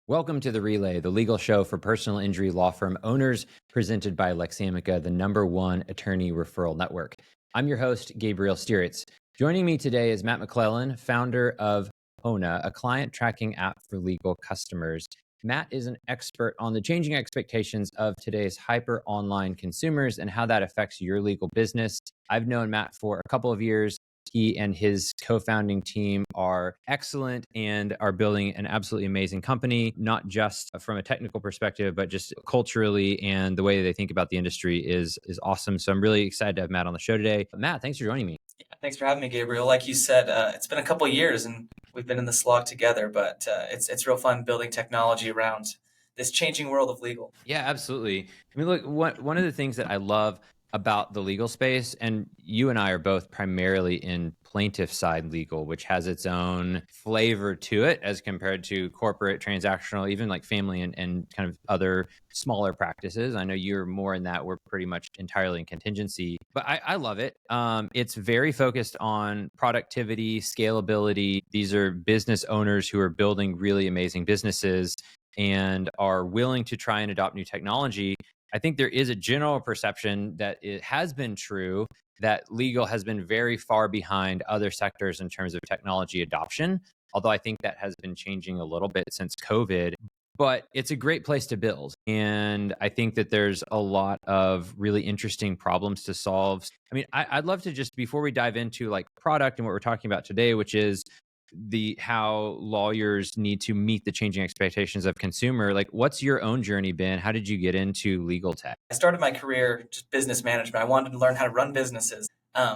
Welcome to The Relay, the legal show for personal injury law firm owners, presented by Lexamica, the #1 attorney referral network. I'm your host, Gabriel Stiritz. Joining me today is Matt McClellan, founder of HONA, a client tracking app for legal customers. Matt is an expert on the changing expectations of today's hyper online consumers and how that affects your legal business. I've known Matt for a couple of years. He and his co-founding team are excellent and are building an absolutely amazing company, not just from a technical perspective, but just culturally, and the way they think about the industry is awesome. So I'm really excited to have Matt on the show today. Matt, thanks for joining me. Yeah, thanks for having me, Gabriel. Like you said, it's been a couple of years and we've been in the slog together, but it's real fun building technology around this changing world of legal. Yeah, absolutely. I mean, look, one of the things that I love about the legal space, and you and I are both primarily in plaintiff side legal, which has its own flavor to it as compared to corporate, transactional, even like family and kind of other smaller practices. I know you're more in that. We're pretty much entirely in contingency, but I love it. It's very focused on productivity, scalability. These are business owners who are building really amazing businesses and are willing to try and adopt new technology. I think there is a general perception that it has been true that legal has been very far behind other sectors in terms of technology adoption, although I think that has been changing a little bit since COVID. But it's a great place to build. And I think that there's a lot of really interesting problems to solve. I mean, I'd love to just, before we dive into like product and what we're talking about today, which is how lawyers need to meet the changing expectations of consumer, like what's your own journey been? How did you get into legal tech? I started my career just business management. I wanted to learn how to run businesses.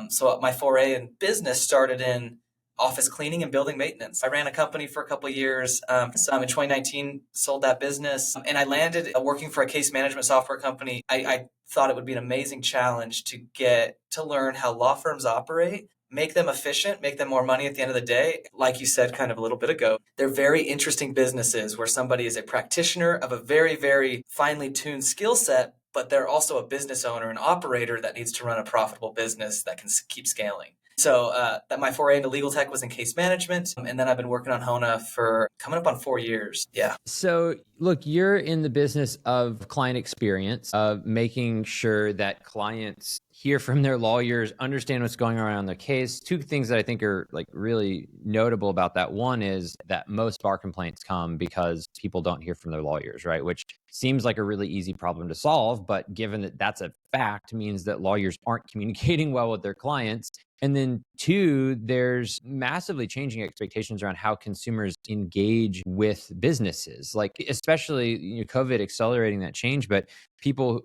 So my foray in business started in office cleaning and building maintenance. I ran a company for a couple of years. In 2019, sold that business, and I landed working for a case management software company. I thought it would be an amazing challenge to get to learn how law firms operate, make them efficient, make them more money at the end of the day. Like you said kind of a little bit ago, they're very interesting businesses where somebody is a practitioner of a very, very finely tuned skill set, but they're also a business owner, an operator that needs to run a profitable business that can keep scaling. So that my foray into legal tech was in case management. And then I've been working on HONA for coming up on 4 years. Yeah. So look, you're in the business of client experience, of making sure that clients hear from their lawyers, understand what's going on in their case. Two things that I think are like really notable about that. One is that most bar complaints come because people don't hear from their lawyers, right? Which seems like a really easy problem to solve, but given that that's a fact, means that lawyers aren't communicating well with their clients. And then two, there's massively changing expectations around how consumers engage with businesses, like especially COVID accelerating that change, but people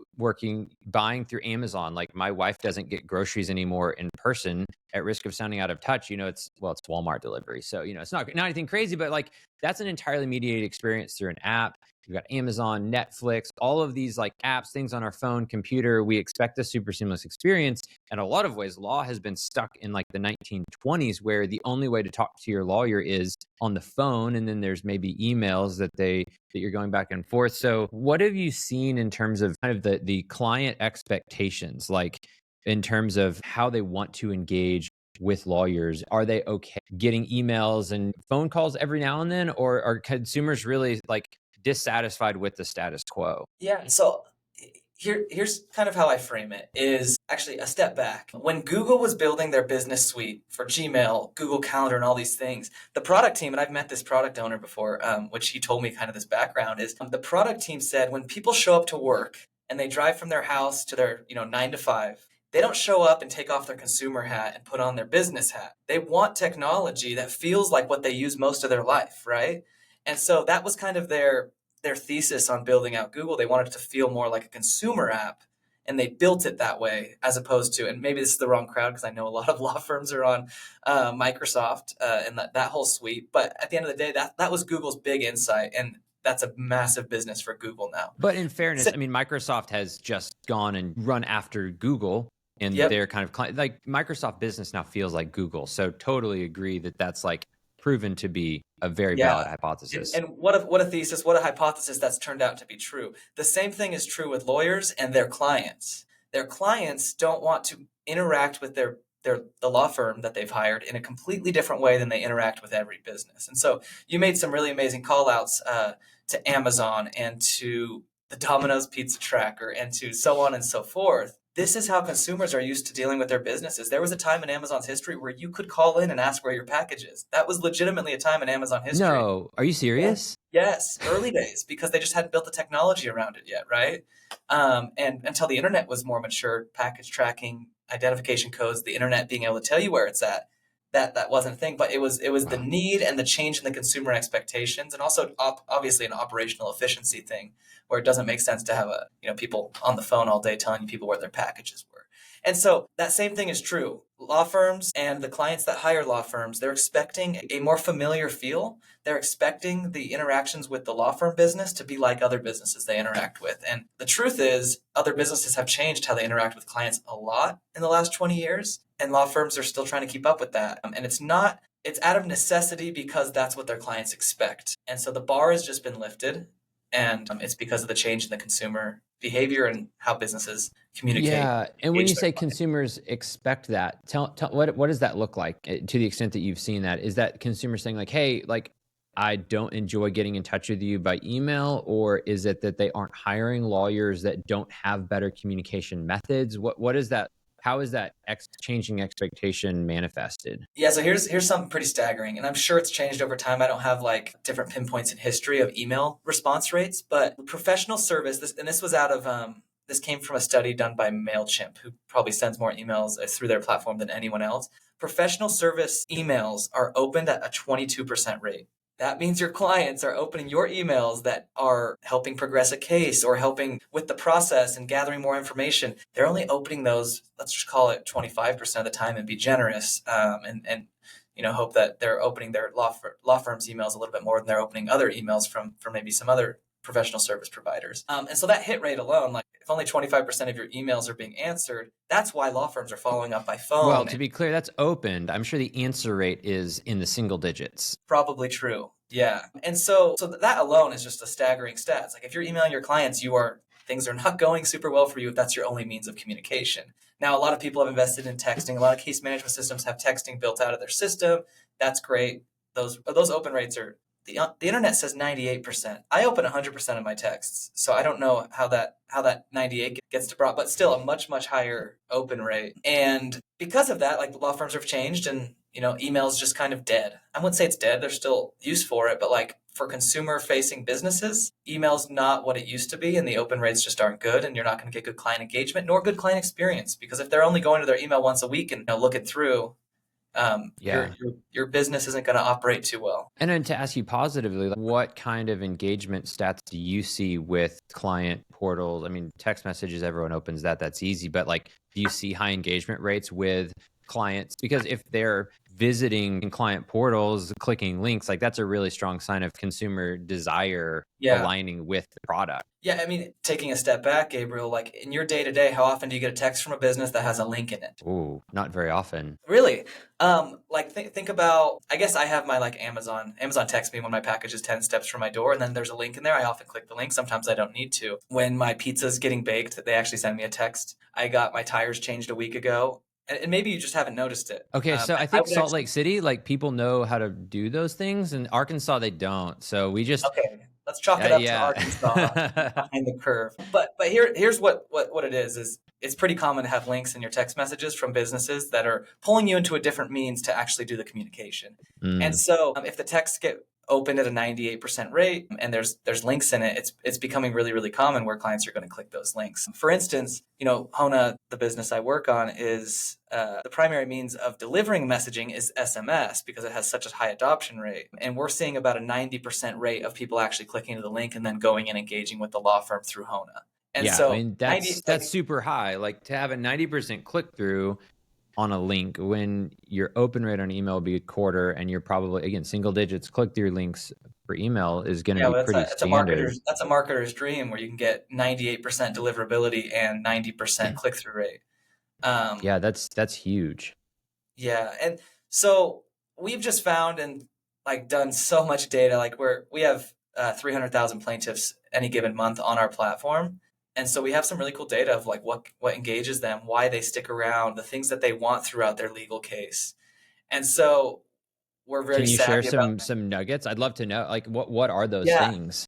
buying through Amazon. Like my wife doesn't get groceries anymore in person at risk of sounding out of touch. It's Walmart delivery. So, it's not anything crazy, but like that's an entirely mediated experience through an app. We've got Amazon, Netflix, all of these like apps, things on our phone, computer. We expect a super seamless experience. And a lot of ways, law has been stuck in like the 1920s, where the only way to talk to your lawyer is on the phone. And then there's maybe emails that you're going back and forth. So what have you seen in terms of kind of the client expectations, like in terms of how they want to engage with lawyers? Are they okay getting emails and phone calls every now and then, or are consumers really like dissatisfied with the status quo? Yeah. So here's kind of how I frame it, is actually a step back. When Google was building their business suite for Gmail, Google Calendar, and all these things, the product team, and I've met this product owner before, which he told me kind of this background, is the product team said when people show up to work and they drive from their house to their 9 to 5, they don't show up and take off their consumer hat and put on their business hat. They want technology that feels like what they use most of their life, right? And so that was kind of their thesis on building out Google. They wanted it to feel more like a consumer app, and they built it that way, as opposed to, and maybe this is the wrong crowd because I know a lot of law firms are on Microsoft and that whole suite. But at the end of the day, that was Google's big insight, and that's a massive business for Google now. But in fairness, I mean, Microsoft has just gone and run after Google, and they're kind of like Microsoft Business now feels like Google. So totally agree that that's like proven to be a very valid hypothesis. And what a thesis, what a hypothesis that's turned out to be true. The same thing is true with lawyers and their clients. Their clients don't want to interact with the law firm that they've hired in a completely different way than they interact with every business. And so you made some really amazing call outs to Amazon and to the Domino's pizza tracker and to so on and so forth. This is how consumers are used to dealing with their businesses. There was a time in Amazon's history where you could call in and ask where your package is. That was legitimately a time in Amazon history. No, are you serious? Yes, early days, because they just hadn't built the technology around it yet, right? And until the internet was more mature, package tracking, identification codes, the internet being able to tell you where it's at, that wasn't a thing. But it was the need and the change in the consumer expectations, and also obviously an operational efficiency thing, where it doesn't make sense to have people on the phone all day telling people where their packages were. And so that same thing is true. Law firms and the clients that hire law firms, they're expecting a more familiar feel. They're expecting the interactions with the law firm business to be like other businesses they interact with. And the truth is, other businesses have changed how they interact with clients a lot in the last 20 years. And law firms are still trying to keep up with that. And it's out of necessity because that's what their clients expect. And so the bar has just been lifted. And it's because of the change in the consumer behavior and how businesses communicate. Yeah, and when you say consumers expect that, tell what does that look like to the extent that you've seen that? Is that consumers saying like, hey, like I don't enjoy getting in touch with you by email, or is it that they aren't hiring lawyers that don't have better communication methods? What is that? How is that changing expectation manifested? Yeah, so here's something pretty staggering, and I'm sure it's changed over time. I don't have like different pinpoints in history of email response rates, but professional service, this was out of this came from a study done by MailChimp, who probably sends more emails through their platform than anyone else. Professional service emails are opened at a 22% rate. That means your clients are opening your emails that are helping progress a case or helping with the process and gathering more information. They're only opening those, let's just call it 25% of the time and be generous, and hope that they're opening their law firm's emails a little bit more than they're opening other emails from maybe some other professional service providers. And so that hit rate alone, like if only 25% of your emails are being answered, that's why law firms are following up by phone. Well, to be clear, that's opened. I'm sure the answer rate is in the single digits. Probably true. Yeah. And so that alone is just a staggering stat. It's like if you're emailing your clients, things are not going super well for you if that's your only means of communication. Now, a lot of people have invested in texting. A lot of case management systems have texting built out of their system. That's great. Those open rates are, the internet says 98%. I open 100% of my texts. So I don't know how that 98 gets to broad, but still a much, much higher open rate. And because of that, like law firms have changed and, email is just kind of dead. I wouldn't say it's dead. There's still use for it, but like for consumer facing businesses, email's not what it used to be, and the open rates just aren't good, and you're not going to get good client engagement nor good client experience, because if they're only going to their email once a week and look it through, your business isn't going to operate too well. And then to ask you positively, what kind of engagement stats do you see with client portals? I mean, text messages, everyone opens that. That's easy. But like, do you see high engagement rates with clients? Because if they're visiting client portals, clicking links, like that's a really strong sign of consumer desire aligning with the product. Yeah, I mean, taking a step back, Gabriel, like in your day-to-day, how often do you get a text from a business that has a link in it? Ooh, not very often. Really? Think about, I guess I have my like Amazon texts me when my package is 10 steps from my door, and then there's a link in there. I often click the link. Sometimes I don't need to. When my pizza's getting baked, they actually send me a text. I got my tires changed a week ago. And maybe you just haven't noticed it. Okay, so I think Salt Lake City, like people know how to do those things. In Arkansas, they don't. So we just... Okay, let's chalk it up to Arkansas behind the curve. But here's what it is it's pretty common to have links in your text messages from businesses that are pulling you into a different means to actually do the communication. And so if the texts get opened at a 98% rate and there's links in it, it's becoming really, really common where clients are going to click those links. For instance, Hona, the business I work on, is the primary means of delivering messaging is SMS because it has such a high adoption rate. And we're seeing about a 90% rate of people actually clicking to the link and then going and engaging with the law firm through Hona. And so I mean, that's super high. Like to have a 90% click through on a link when your open rate on email will be a quarter, and you're probably, again, single digits click-through links for email is going to be pretty standard. That's a marketer's dream where you can get 98% deliverability and 90% click-through rate. That's huge. Yeah, and so we've just found and like done so much data. Like we have 300,000 plaintiffs any given month on our platform. And so we have some really cool data of like what engages them, why they stick around, the things that they want throughout their legal case. And so we're very savvy. Can you share some nuggets? I'd love to know, like what are those things?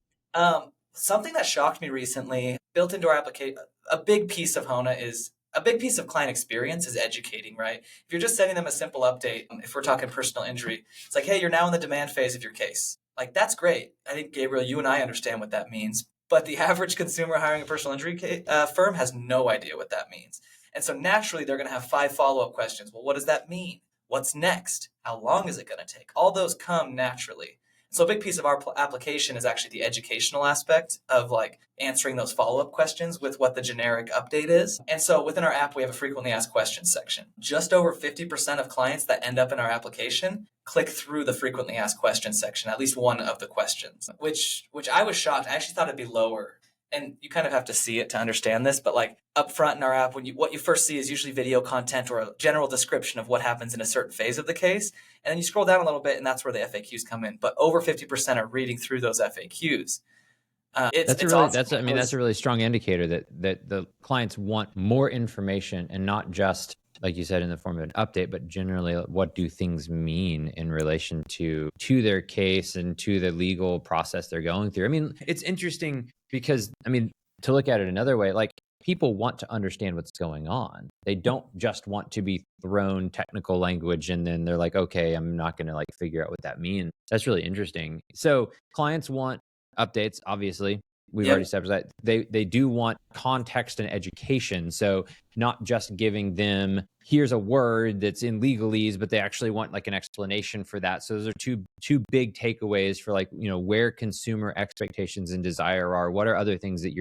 Something that shocked me recently, built into our application, a big piece of Hona is a big piece of client experience is educating, right? If you're just sending them a simple update, if we're talking personal injury, it's like, hey, you're now in the demand phase of your case. Like, that's great. I think, Gabriel, you and I understand what that means. But the average consumer hiring a personal injury firm has no idea what that means. And so naturally, they're going to have 5 follow-up questions. Well, what does that mean? What's next? How long is it going to take? All those come naturally. So a big piece of our application is actually the educational aspect of like answering those follow-up questions with what the generic update is. And so within our app, we have a frequently asked questions section. Just over 50% of clients that end up in our application click through the frequently asked questions section, at least one of the questions, which I was shocked. I actually thought it'd be lower. And you kind of have to see it to understand this, but like up front in our app, what you first see is usually video content or a general description of what happens in a certain phase of the case. And then you scroll down a little bit and that's where the FAQs come in. But over 50% are reading through those FAQs. It's awesome. That's a really strong indicator that the clients want more information and not just, like you said, in the form of an update, but generally what do things mean in relation to their case and to the legal process they're going through. I mean, it's interesting because, I mean, to look at it another way, like people want to understand what's going on. They don't just want to be thrown technical language and then they're like, okay, I'm not going to like figure out what that means. That's really interesting. So clients want updates, obviously. We've already established that they do want context and education. So not just giving them, here's a word that's in legalese, but they actually want like an explanation for that. So those are two big takeaways for like, you know, where consumer expectations and desire are. What are other things that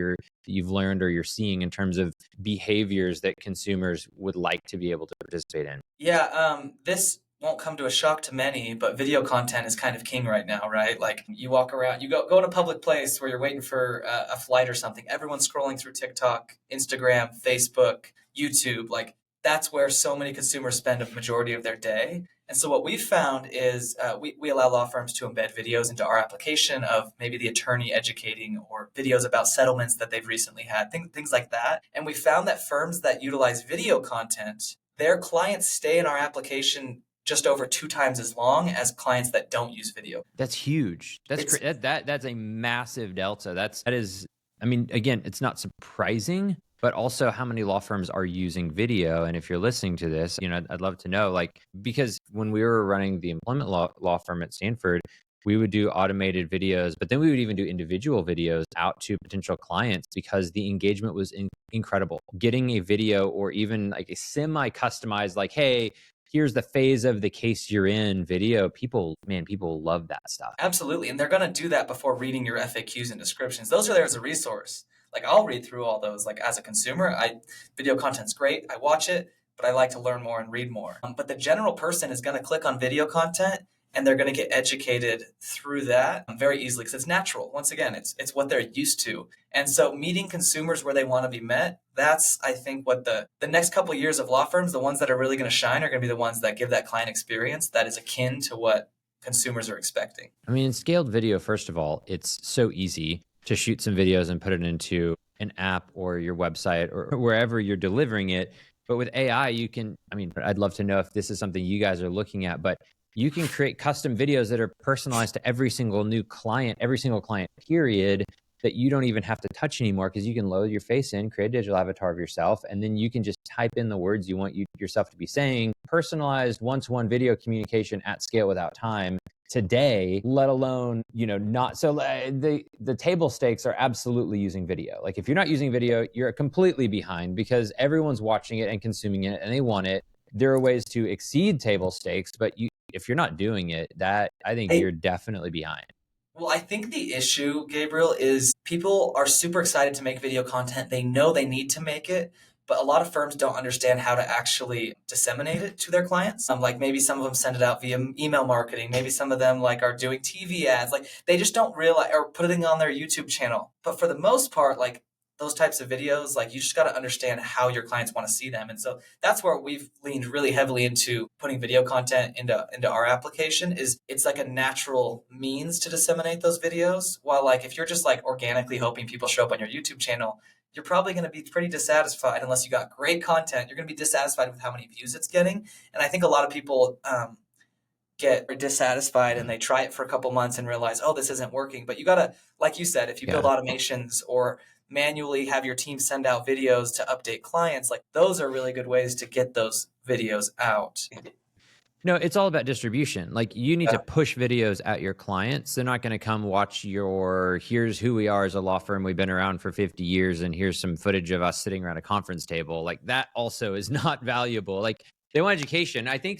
you've learned or you're seeing in terms of behaviors that consumers would like to be able to participate in? Yeah, this won't come to a shock to many, but video content is kind of king right now, right? Like you walk around, you go in a public place where you're waiting for a flight or something. Everyone's scrolling through TikTok, Instagram, Facebook, YouTube. Like that's where so many consumers spend a majority of their day. And so what we've found is we allow law firms to embed videos into our application of maybe the attorney educating or videos about settlements that they've recently had, things like that. And we found that firms that utilize video content, their clients stay in our application just over 2 times as long as clients that don't use video. That's huge. That's a massive delta. That is, I mean, again, it's not surprising, but also how many law firms are using video. And if you're listening to this, you know, I'd love to know, like, because when we were running the employment law firm at Stanford, we would do automated videos, but then we would even do individual videos out to potential clients because the engagement was incredible. Getting a video or even like a semi-customized, like, hey, here's the phase of the case you're in video, people love that stuff. Absolutely. And they're going to do that before reading your FAQs and descriptions. Those are there as a resource. Like I'll read through all those. Like as a consumer, video content's great. I watch it, but I like to learn more and read more. But the general person is going to click on video content and they're going to get educated through that very easily because it's natural. Once again, it's what they're used to. And so meeting consumers where they want to be met, that's, I think, what the next couple of years of law firms, the ones that are really going to shine are going to be the ones that give that client experience that is akin to what consumers are expecting. I mean, in scaled video, first of all, it's so easy to shoot some videos and put it into an app or your website or wherever you're delivering it. But with AI, you can, I mean, I'd love to know if this is something you guys are looking at, but you can create custom videos that are personalized to every single client, period, that you don't even have to touch anymore because you can load your face in, create a digital avatar of yourself, and then you can just type in the words you want yourself to be saying. Personalized one-to-one video communication at scale without time today, let alone, you know, not. So the table stakes are absolutely using video. Like if you're not using video, you're completely behind because everyone's watching it and consuming it and they want it. There are ways to exceed table stakes, but if you're not doing it, that I think you're definitely behind. Well, I think the issue, Gabriel, is people are super excited to make video content. They know they need to make it, but a lot of firms don't understand how to actually disseminate it to their clients. Like maybe some of them send it out via email marketing. Maybe some of them like are doing TV ads. Like they just don't realize or putting on their YouTube channel. But for the most part, like those types of videos, like you just got to understand how your clients want to see them. And so that's where we've leaned really heavily into putting video content into our application. Is it's like a natural means to disseminate those videos. While like if you're just like organically hoping people show up on your YouTube channel, you're probably going to be pretty dissatisfied unless you got great content. You're going to be dissatisfied with how many views it's getting. And I think a lot of people get dissatisfied and they try it for a couple months and realize, oh, this isn't working. But you got to, like you said, if you build Yeah. automations or manually have your team send out videos to update clients, like those are really good ways to get those videos out. No, it's all about distribution. Like you need Yeah. to push videos at your clients. They're not going to come watch your, here's who we are as a law firm. We've been around for 50 years and here's some footage of us sitting around a conference table. Like that also is not valuable. Like they want education. I think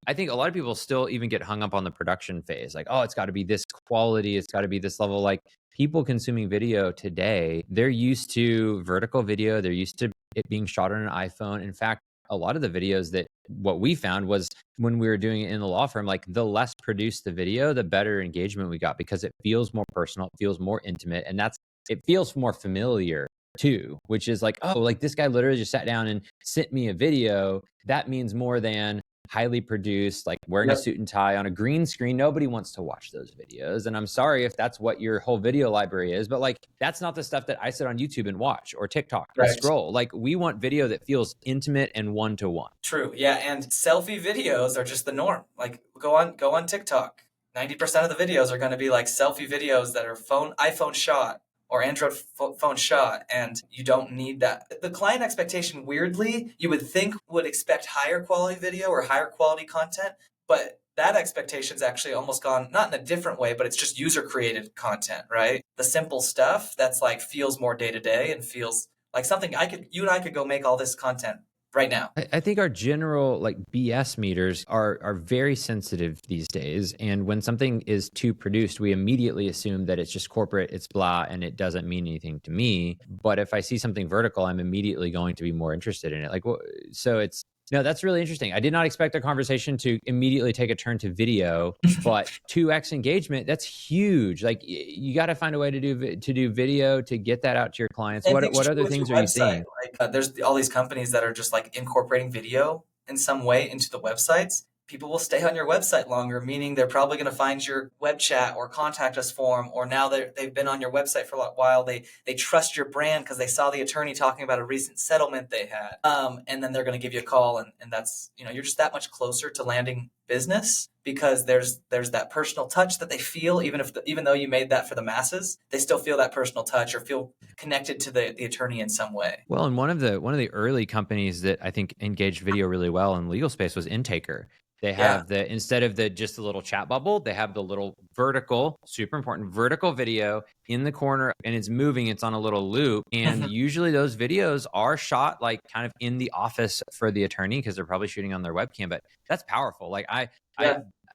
I think a lot of people still even get hung up on the production phase. Like, oh, it's got to be this quality. It's got to be this level. Like people consuming video today, they're used to vertical video. They're used to it being shot on an iPhone. In fact, a lot of the videos that what we found was when we were doing it in the law firm, like the less produced the video, the better engagement we got because it feels more personal, it feels more intimate, and it feels more familiar too, which is like, oh, like this guy literally just sat down and sent me a video. That means more than highly produced, like wearing a Yep. suit and tie on a green screen. Nobody wants to watch those videos. And I'm sorry if that's what your whole video library is, but like that's not the stuff that I sit on YouTube and watch or TikTok and Right. scroll. Like we want video that feels intimate and one-to-one. True. Yeah. And selfie videos are just the norm. Like go on TikTok. 90% of the videos are going to be like selfie videos that are iPhone shot or Android phone shot, and you don't need that. The client expectation, weirdly, you would think would expect higher quality video or higher quality content, but that expectation's actually almost gone, not in a different way, but it's just user created content, right? The simple stuff that's like feels more day to day and feels like something you and I could go make all this content right now. I think our general like BS meters are very sensitive these days. And when something is too produced, we immediately assume that it's just corporate, it's blah, and it doesn't mean anything to me. But if I see something vertical, I'm immediately going to be more interested in it. Like, so no, that's really interesting. I did not expect a conversation to immediately take a turn to video, but 2x engagement, that's huge. Like you got to find a way to do video to get that out to your clients. And What other things are you seeing? Like there's all these companies that are just like incorporating video in some way into the websites. People will stay on your website longer, meaning they're probably going to find your web chat or contact us form, or now they've been on your website for a while. They trust your brand because they saw the attorney talking about a recent settlement they had. And then they're going to give you a call, and that's, you're just that much closer to landing business because there's that personal touch that they feel, even though you made that for the masses, they still feel that personal touch or feel connected to the attorney in some way. Well, and one of the early companies that I think engaged video really well in legal space was Intaker. They have instead of just the little chat bubble, they have the little vertical, super important vertical video in the corner, and it's moving. It's on a little loop. And usually those videos are shot like kind of in the office for the attorney because they're probably shooting on their webcam. But that's powerful. Like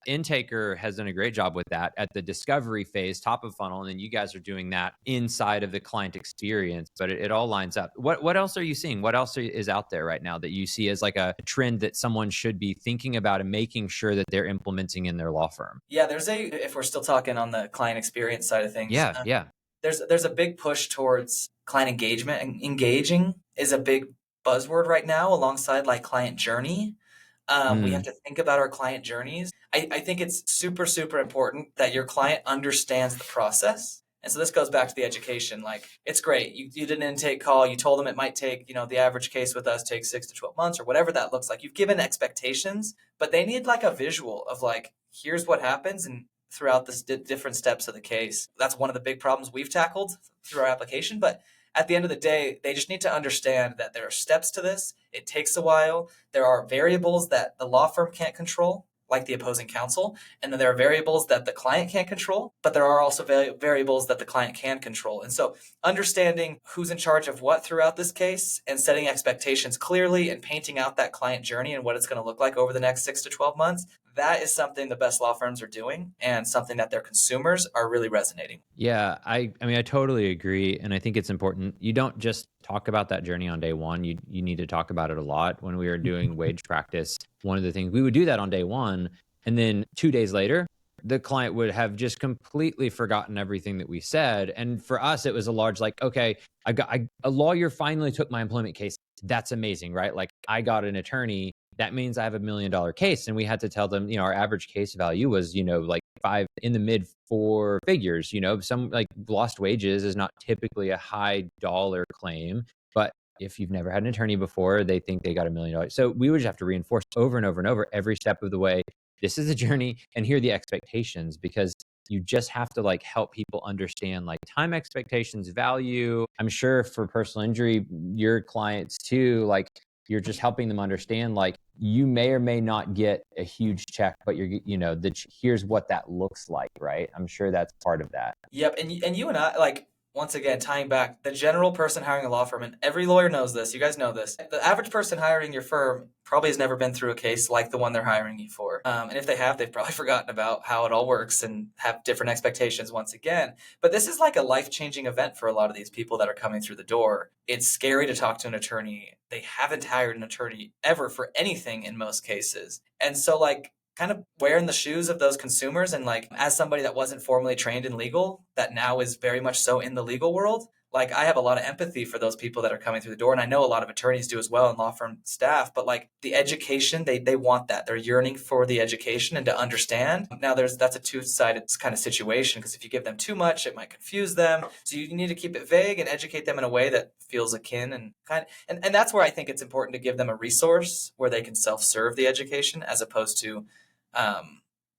Intaker has done a great job with that at the discovery phase, top of funnel, and then you guys are doing that inside of the client experience. But it all lines up. What else are you seeing? What else is out there right now that you see as like a trend that someone should be thinking about and making sure that they're implementing in their law firm? Yeah, if we're still talking on the client experience side of things. Yeah. There's a big push towards client engagement, and engaging is a big buzzword right now alongside like client journey. We have to think about our client journeys. I think it's super, super important that your client understands the process. And so this goes back to the education. Like, it's great. You did an intake call. You told them it might take, the average case with us takes 6 to 12 months or whatever that looks like. You've given expectations, but they need like a visual of like, here's what happens and throughout the different steps of the case. That's one of the big problems we've tackled through our application. But at the end of the day, they just need to understand that there are steps to this. It takes a while. There are variables that the law firm can't control, like the opposing counsel. And then there are variables that the client can't control, but there are also variables that the client can control. And so understanding who's in charge of what throughout this case and setting expectations clearly and painting out that client journey and what it's going to look like over the next 6 to 12 months, that is something the best law firms are doing and something that their consumers are really resonating. Yeah, I mean, I totally agree. And I think it's important. You don't just talk about that journey on day one. You need to talk about it a lot. When we were doing wage practice, one of the things we would do that on day one. And then 2 days later, the client would have just completely forgotten everything that we said. And for us, it was a large, like, okay, a lawyer finally took my employment case. That's amazing, right? Like I got an attorney. That means I have $1 million case. And we had to tell them, our average case value was, like in the mid 4 figures. Some like lost wages is not typically a high dollar claim, but if you've never had an attorney before, they think they got $1 million. So we would just have to reinforce over and over and over every step of the way. this is the journey and here are the expectations, because you just have to like help people understand like time expectations, value. I'm sure for personal injury, your clients too, like you're just helping them understand like you may or may not get a huge check, but here's what that looks like, right? I'm sure that's part of that. Yep, and you and I, like, once again, tying back, the general person hiring a law firm, and every lawyer knows this, you guys know this. The average person hiring your firm probably has never been through a case like the one they're hiring you for. And if they have, they've probably forgotten about how it all works and have different expectations once again. But this is like a life-changing event for a lot of these people that are coming through the door. It's scary to talk to an attorney. They haven't hired an attorney ever for anything in most cases. And so, like, kind of wearing the shoes of those consumers, and like as somebody that wasn't formally trained in legal that now is very much so in the legal world, like I have a lot of empathy for those people that are coming through the door, and I know a lot of attorneys do as well, and law firm staff. But like the education, they want that. They're yearning for the education and to understand. Now that's a two-sided kind of situation, because if you give them too much, it might confuse them. So you need to keep it vague and educate them in a way that feels akin and and that's where I think it's important to give them a resource where they can self-serve the education, as opposed to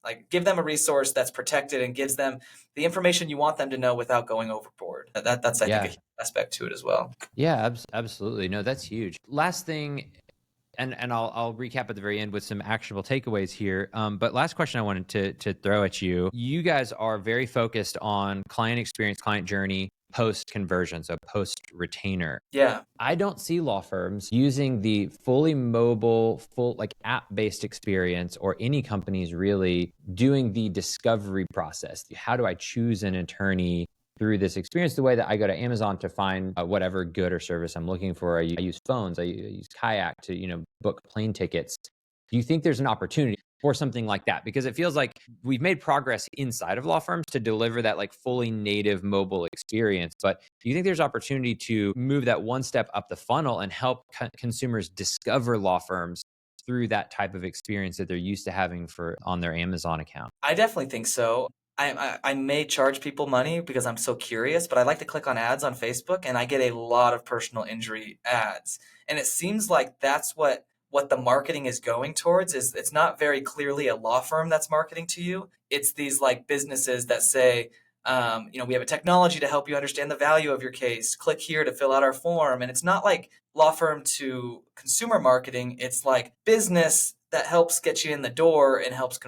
like give them a resource that's protected and gives them the information you want them to know without going overboard. That's I think a huge aspect to it as well. Yeah, absolutely. No, that's huge. Last thing, and I'll recap at the very end with some actionable takeaways here. But last question I wanted to throw at you. You guys are very focused on client experience, client journey, post conversion, so post retainer. Yeah. I don't see law firms using the fully mobile, full like app-based experience, or any companies really doing the discovery process. How do I choose an attorney through this experience? The way that I go to Amazon to find whatever good or service I'm looking for. I use phones, I use Kayak to book plane tickets. Do you think there's an opportunity for something like that? Because it feels like we've made progress inside of law firms to deliver that like fully native mobile experience. But do you think there's opportunity to move that one step up the funnel and help consumers discover law firms through that type of experience that they're used to having on their Amazon account? I definitely think so. I may charge people money because I'm so curious, but I like to click on ads on Facebook, and I get a lot of personal injury ads. And it seems like that's what the marketing is going towards. Is it's not very clearly a law firm that's marketing to you. It's these like businesses that say, we have a technology to help you understand the value of your case. Click here to fill out our form. And it's not like law firm to consumer marketing. It's like business that helps get you in the door and helps.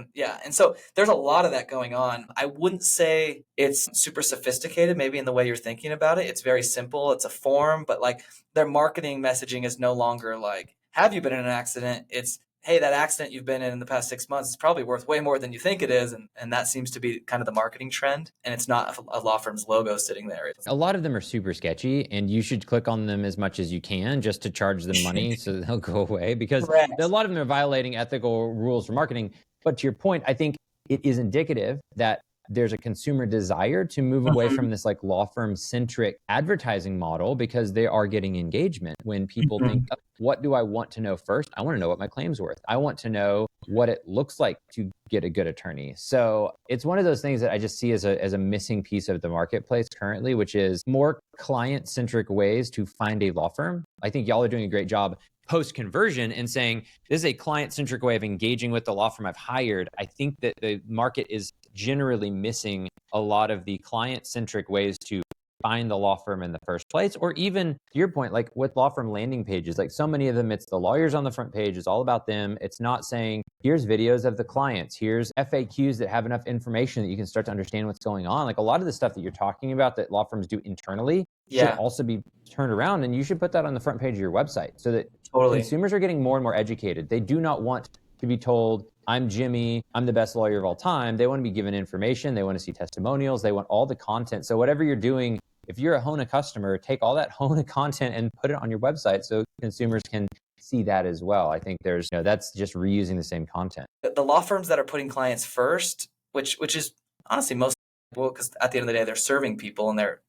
And so there's a lot of that going on. I wouldn't say it's super sophisticated, maybe in the way you're thinking about it. It's very simple. It's a form, but like their marketing messaging is no longer like, have you been in an accident? It's, hey, that accident you've been in the past 6 months is probably worth way more than you think it is. And that seems to be kind of the marketing trend. And it's not a law firm's logo sitting there. A lot of them are super sketchy, and you should click on them as much as you can just to charge them money so they'll go away, because a lot of them are violating ethical rules for marketing. But to your point, I think it is indicative that there's a consumer desire to move away from this like law firm centric advertising model, because they are getting engagement when people think, oh, what do I want to know first? I want to know what my claim's worth. I want to know what it looks like to get a good attorney. So it's one of those things that I just see as a missing piece of the marketplace currently, which is more client centric ways to find a law firm. I think y'all are doing a great job post conversion and saying, this is a client centric way of engaging with the law firm I've hired. I think that the market is generally missing a lot of the client centric ways to find the law firm in the first place. Or even to your point, like with law firm landing pages, like so many of them, it's the lawyers on the front page, it's all about them. It's not saying, here's videos of the clients, here's FAQs that have enough information that you can start to understand what's going on. Like a lot of the stuff that you're talking about that law firms do internally should also be turned around, and you should put that on the front page of your website so that consumers are getting more and more educated. They do not want to be told, I'm Jimmy, I'm the best lawyer of all time. They want to be given information. They want to see testimonials. They want all the content. So whatever you're doing, if you're a Hona customer, take all that Hona content and put it on your website so consumers can see that as well. I think there's, that's just reusing the same content. The law firms that are putting clients first, which is honestly most people, because at the end of the day, they're serving people and they're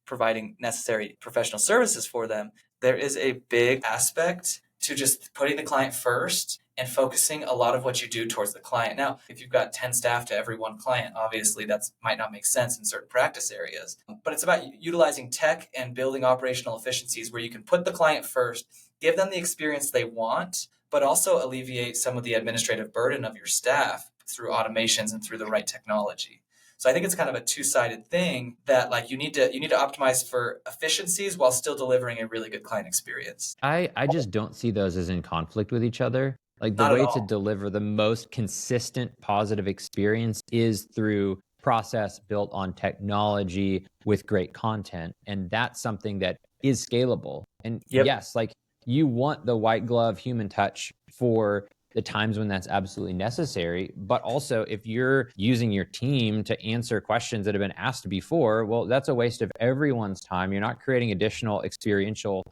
providing necessary professional services for them. There is a big aspect to just putting the client first and focusing a lot of what you do towards the client. Now, if you've got 10 staff to every one client, obviously that might not make sense in certain practice areas. But it's about utilizing tech and building operational efficiencies where you can put the client first, give them the experience they want, but also alleviate some of the administrative burden of your staff through automations and through the right technology. So I think it's kind of a two-sided thing that like you need to optimize for efficiencies while still delivering a really good client experience. I just don't see those as in conflict with each other. Like the Not at way to all. deliver the most consistent positive experience is through process built on technology with great content. And that's something that is scalable. And Yep. yes, like you want the white glove human touch for the times when that's absolutely necessary. But also, if you're using your team to answer questions that have been asked before, well, that's a waste of everyone's time. You're not creating additional experiential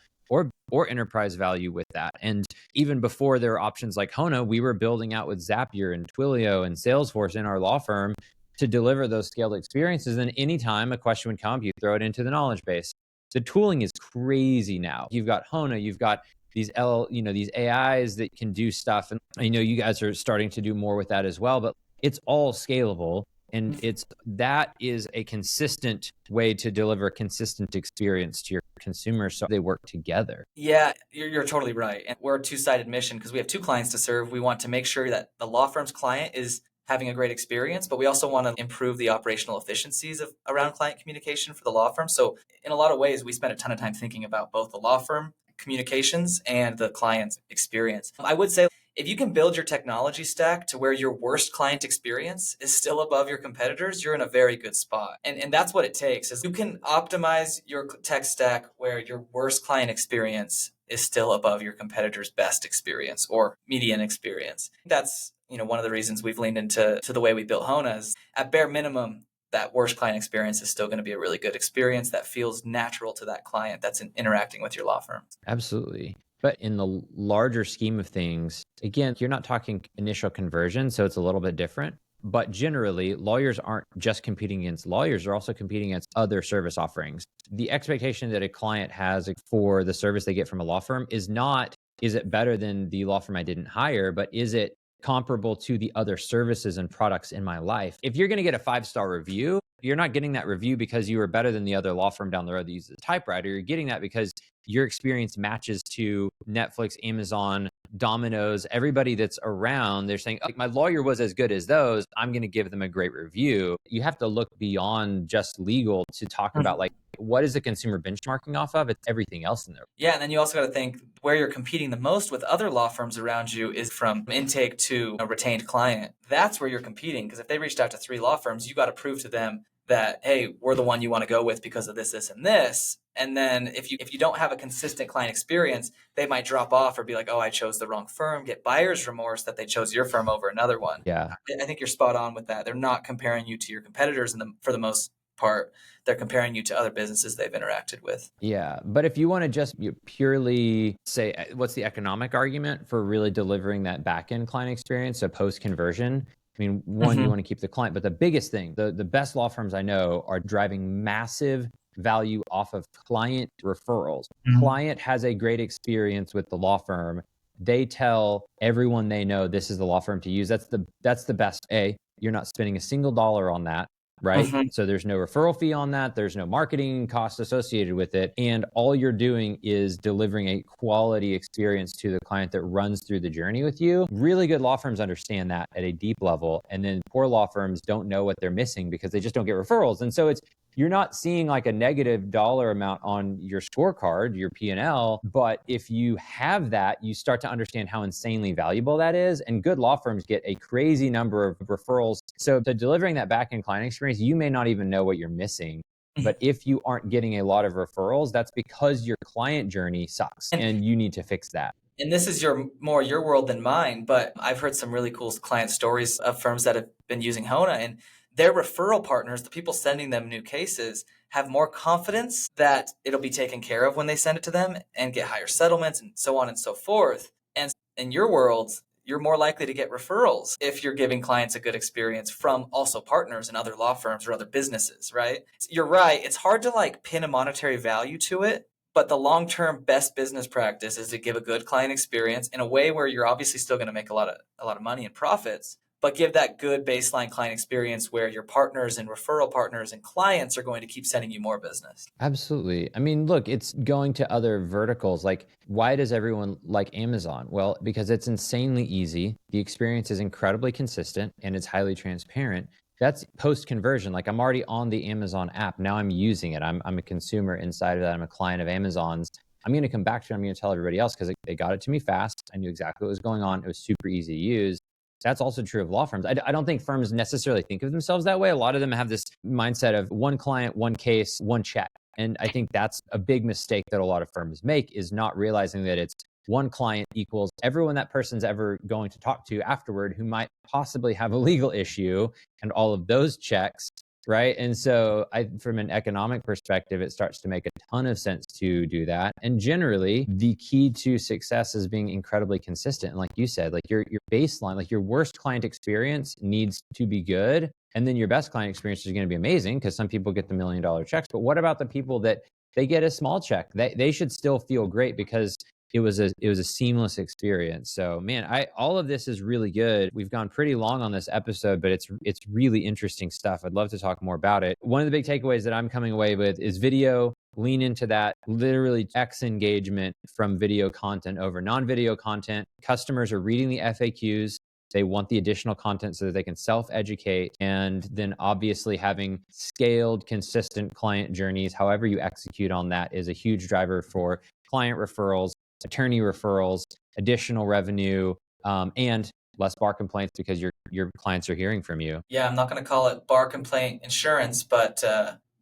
or enterprise value with that. And even before there were options like Hona, we were building out with Zapier and Twilio and Salesforce in our law firm to deliver those scaled experiences. And anytime a question would come up, you throw it into the knowledge base. The tooling is crazy now. You've got Hona, you've got these these AIs that can do stuff. And I know you guys are starting to do more with that as well, but it's all scalable. And that is a consistent way to deliver a consistent experience to your consumers so they work together. Yeah, you're totally right. And we're a two-sided mission because we have two clients to serve. We want to make sure that the law firm's client is having a great experience, but we also want to improve the operational efficiencies around client communication for the law firm. So in a lot of ways, we spend a ton of time thinking about both the law firm communications and the client's experience. I would say if you can build your technology stack to where your worst client experience is still above your competitors, you're in a very good spot. And that's what it takes is you can optimize your tech stack where your worst client experience is still above your competitor's best experience or median experience. That's one of the reasons we've leaned into the way we built Hona is at bare minimum, that worst client experience is still going to be a really good experience that feels natural to that client that's interacting with your law firm. Absolutely. But in the larger scheme of things, again, you're not talking initial conversion, so it's a little bit different. But generally, lawyers aren't just competing against lawyers, they're also competing against other service offerings. The expectation that a client has for the service they get from a law firm is not, is it better than the law firm I didn't hire, but is it comparable to the other services and products in my life? If you're going to get a 5-star review, you're not getting that review because you were better than the other law firm down the road that uses a typewriter. You're getting that because your experience matches to Netflix, Amazon, Domino's, everybody that's around. They're saying, my lawyer was as good as those. I'm going to give them a great review. You have to look beyond just legal to talk about what is the consumer benchmarking off of? It's everything else in there. Yeah, and then you also got to think where you're competing the most with other law firms around you is from intake to a retained client. That's where you're competing because if they reached out to 3 law firms, you got to prove to them that, hey, we're the one you want to go with because of this, this, and this. And then if you don't have a consistent client experience, they might drop off or be like, oh, I chose the wrong firm, get buyer's remorse that they chose your firm over another one. Yeah. I think you're spot on with that. They're not comparing you to your competitors for the most part. They're comparing you to other businesses they've interacted with. Yeah. But if you want to just purely say, what's the economic argument for really delivering that back-end client experience, so post-conversion? I mean, one, you want to keep the client, but the biggest thing, the best law firms I know are driving massive value off of client referrals. Client has a great experience with the law firm. They tell everyone they know this is the law firm to use. That's the best. You're not spending a single dollar on that, right? So there's no referral fee on that. There's no marketing cost associated with it. And all you're doing is delivering a quality experience to the client that runs through the journey with you. Really good law firms understand that at a deep level. And then poor law firms don't know what they're missing because they just don't get referrals. And so you're not seeing like a negative dollar amount on your scorecard, your P&L, but if you have that, you start to understand how insanely valuable that is. And good law firms get a crazy number of referrals. So to delivering that back-end client experience, you may not even know what you're missing. But if you aren't getting a lot of referrals, that's because your client journey sucks and you need to fix that. And this is more your world than mine, but I've heard some really cool client stories of firms that have been using Hona, and their referral partners, the people sending them new cases, have more confidence that it'll be taken care of when they send it to them and get higher settlements and so on and so forth. And in your world, you're more likely to get referrals if you're giving clients a good experience from also partners and other law firms or other businesses, right? You're right. It's hard to pin a monetary value to it, But the long-term best business practice is to give a good client experience in a way where you're obviously still going to make a lot of money and profits, but give that good baseline client experience where your partners and referral partners and clients are going to keep sending you more business. Absolutely. I mean, look, it's going to other verticals. Like, why does everyone like Amazon? Well, because it's insanely easy. The experience is incredibly consistent and it's highly transparent. That's post conversion. Like, I'm already on the Amazon app. Now I'm using it. I'm a consumer inside of that. I'm a client of Amazon's. I'm going to come back to it. I'm going to tell everybody else because they got it to me fast. I knew exactly what was going on. It was super easy to use. That's also true of law firms. I don't think firms necessarily think of themselves that way. A lot of them have this mindset of one client, one case, one check. And I think that's a big mistake that a lot of firms make, is not realizing that it's one client equals everyone that person's ever going to talk to afterward who might possibly have a legal issue, and all of those checks, right? And so from an economic perspective, it starts to make a ton of sense to do that. And generally, the key to success is being incredibly consistent. And like you said, like your baseline, like your worst client experience needs to be good. And then your best client experience is going to be amazing, because some people get the $1 million checks. But what about the people that they get a small check? They should still feel great because it was a seamless experience. So man, all of this is really good. We've gone pretty long on this episode, but it's really interesting stuff. I'd love to talk more about it. One of the big takeaways that I'm coming away with is video. Lean into that. Literally X engagement from video content over non-video content. Customers are reading the FAQs. They want the additional content so that they can self-educate. And then obviously having scaled, consistent client journeys, however you execute on that, is a huge driver for client referrals, attorney referrals, additional revenue, and less bar complaints because your clients are hearing from you. Yeah, I'm not going to call it bar complaint insurance, but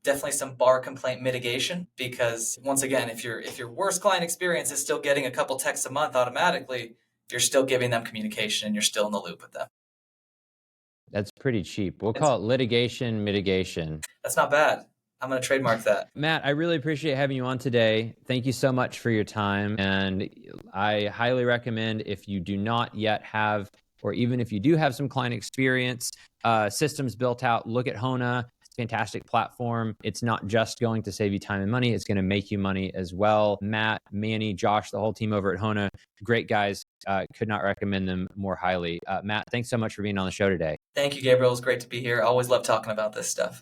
definitely some bar complaint mitigation, because once again, if your worst client experience is still getting a couple texts a month automatically, you're still giving them communication and you're still in the loop with them. That's pretty cheap. We'll call it litigation mitigation. That's not bad. I'm going to trademark that. Matt, I really appreciate having you on today. Thank you so much for your time. And I highly recommend, if you do not yet have, or even if you do have some client experience, systems built out, look at Hona. It's a fantastic platform. It's not just going to save you time and money. It's going to make you money as well. Matt, Manny, Josh, the whole team over at Hona, great guys. Could not recommend them more highly. Matt, thanks so much for being on the show today. Thank you, Gabriel. It was great to be here. I always love talking about this stuff.